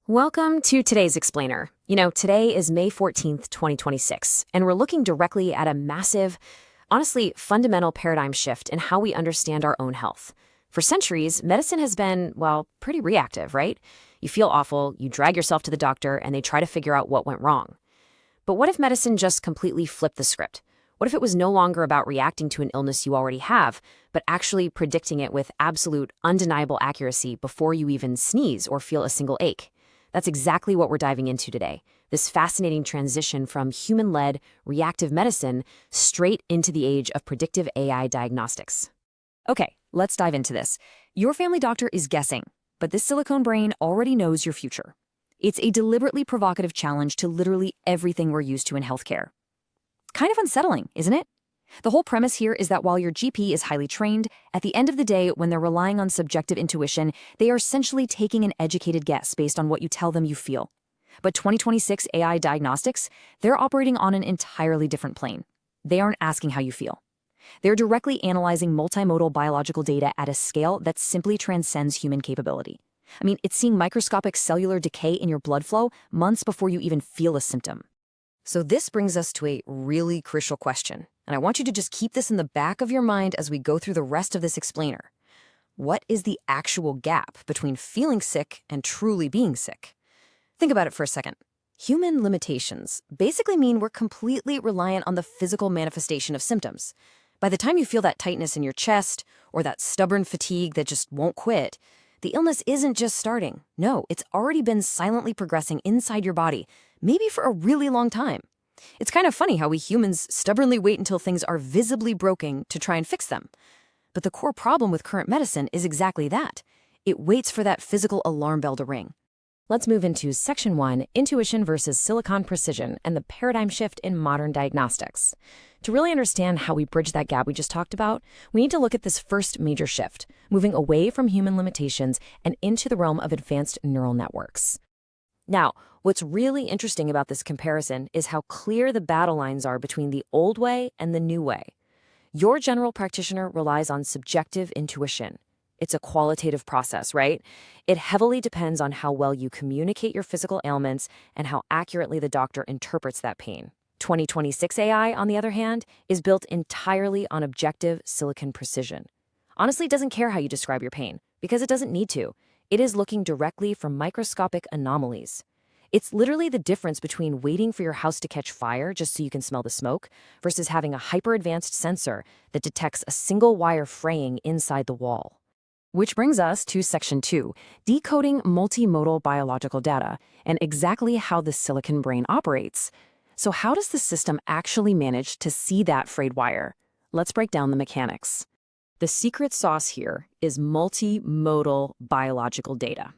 Welcome to today's Explainer. Today is May 14th, 2026, and we're looking directly at a massive, honestly, fundamental paradigm shift in how we understand our own health. For centuries, medicine has been, well, pretty reactive, right? You feel awful, you drag yourself to the doctor, and they try to figure out what went wrong. But what if medicine just completely flipped the script? What if it was no longer about reacting to an illness you already have, but actually predicting it with absolute, undeniable accuracy before you even sneeze or feel a single ache? That's exactly what we're diving into today, this fascinating transition from human-led, reactive medicine straight into the age of predictive AI diagnostics. Okay, let's dive into this. Your family doctor is guessing, but this silicone brain already knows your future. It's a deliberately provocative challenge to literally everything we're used to in healthcare. Kind of unsettling, isn't it? The whole premise here is that while your GP is highly trained, at the end of the day, when they're relying on subjective intuition, they are essentially taking an educated guess based on what you tell them you feel. But 2026 AI diagnostics, they're operating on an entirely different plane. They aren't asking how you feel. They're directly analyzing multimodal biological data at a scale that simply transcends human capability. It's seeing microscopic cellular decay in your blood flow months before you even feel a symptom. So this brings us to a really crucial question, and I want you to just keep this in the back of your mind as we go through the rest of this explainer. What is the actual gap between feeling sick and truly being sick? Think about it for a second. Human limitations basically mean we're completely reliant on the physical manifestation of symptoms. By the time you feel that tightness in your chest or that stubborn fatigue that just won't quit, the illness isn't just starting. No, it's already been silently progressing inside your body, maybe for a really long time. It's kind of funny how we humans stubbornly wait until things are visibly broken to try and fix them. But the core problem with current medicine is exactly that. It waits for that physical alarm bell to ring. Let's move into Section 1, Intuition versus Silicon Precision and the paradigm shift in modern diagnostics. To really understand how we bridge that gap we just talked about, we need to look at this first major shift, moving away from human limitations and into the realm of advanced neural networks. Now, what's really interesting about this comparison is how clear the battle lines are between the old way and the new way. Your general practitioner relies on subjective intuition. It's a qualitative process, right? It heavily depends on how well you communicate your physical ailments and how accurately the doctor interprets that pain. 2026 AI, on the other hand, is built entirely on objective silicon precision. Honestly, it doesn't care how you describe your pain, because it doesn't need to. It is looking directly for microscopic anomalies. It's literally the difference between waiting for your house to catch fire just so you can smell the smoke versus having a hyper-advanced sensor that detects a single wire fraying inside the wall. Which brings us to Section 2, decoding multimodal biological data and exactly how the silicon brain operates. So how does the system actually manage to see that frayed wire? Let's break down the mechanics. The secret sauce here is multimodal biological data.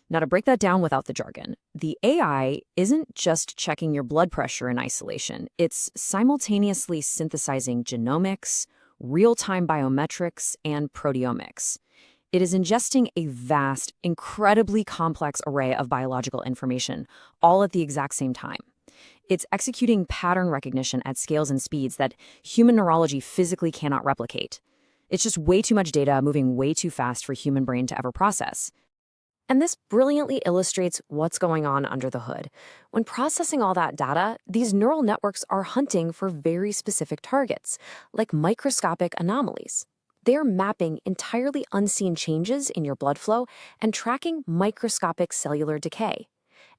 Now, to break that down without the jargon, the AI isn't just checking your blood pressure in isolation. It's simultaneously synthesizing genomics, real-time biometrics, and proteomics. It is ingesting a vast, incredibly complex array of biological information, all at the exact same time. It's executing pattern recognition at scales and speeds that human neurology physically cannot replicate. It's just way too much data moving way too fast for human brain to ever process. And this brilliantly illustrates what's going on under the hood. When processing all that data, these neural networks are hunting for very specific targets, like microscopic anomalies. They're mapping entirely unseen changes in your blood flow and tracking microscopic cellular decay.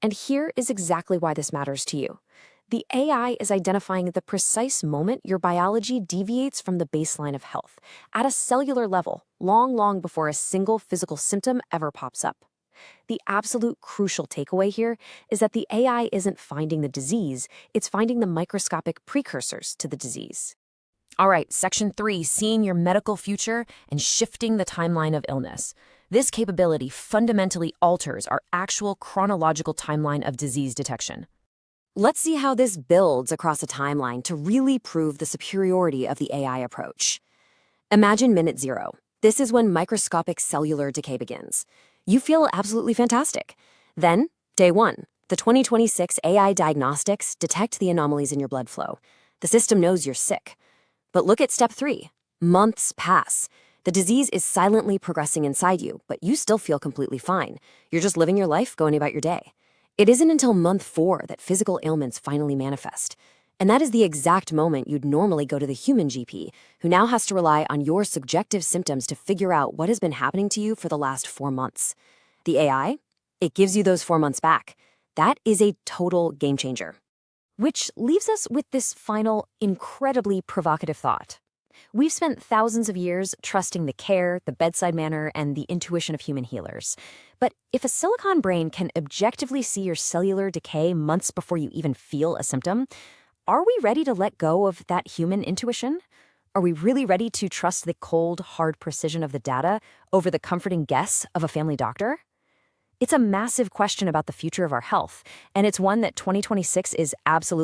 And here is exactly why this matters to you. The AI is identifying the precise moment your biology deviates from the baseline of health, at a cellular level, long before a single physical symptom ever pops up. The absolute crucial takeaway here is that the AI isn't finding the disease, it's finding the microscopic precursors to the disease. All right, Section 3, seeing your medical future and shifting the timeline of illness. This capability fundamentally alters our actual chronological timeline of disease detection. Let's see how this builds across a timeline to really prove the superiority of the AI approach. Imagine minute 0. This is when microscopic cellular decay begins. You feel absolutely fantastic. Then, day 1. The 2026 AI diagnostics detect the anomalies in your blood flow. The system knows you're sick. But look at step 3. Months pass. The disease is silently progressing inside you, but you still feel completely fine. You're just living your life, going about your day. It isn't until month 4 that physical ailments finally manifest. And that is the exact moment you'd normally go to the human GP, who now has to rely on your subjective symptoms to figure out what has been happening to you for the last 4 months. The AI? It gives you those 4 months back. That is a total game changer. Which leaves us with this final, incredibly provocative thought. We've spent thousands of years trusting the care, the bedside manner, and the intuition of human healers. But if a silicon brain can objectively see your cellular decay months before you even feel a symptom, are we ready to let go of that human intuition? Are we really ready to trust the cold, hard precision of the data over the comforting guess of a family doctor? It's a massive question about the future of our health, and it's one that 2026 is absolutely